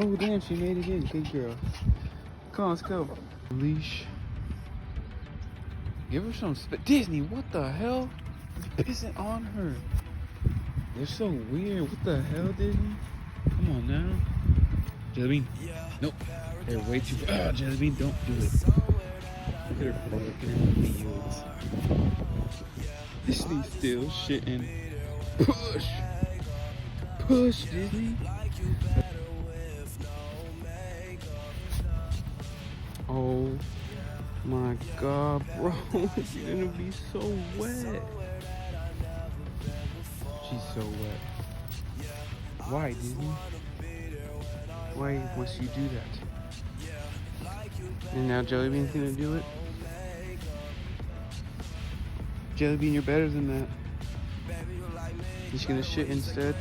Oh, damn, she made it in. Good girl. Come on, let's go. Leash. Give her some Disney, what the hell? You're pissing on her. They're so weird. What the hell, Disney? Come on now. Jellybean. Nope. They're way too. Ah, Jellybean, don't do it. Look at her broken wheels. Disney's still shitting. Push. Push, Disney. Oh my god, bro. You're gonna be so wet. She's so wet. Why, Disney? Why must you do that? And now Jellybean's gonna do it? Jellybean, you're better than that. He's gonna shit instead.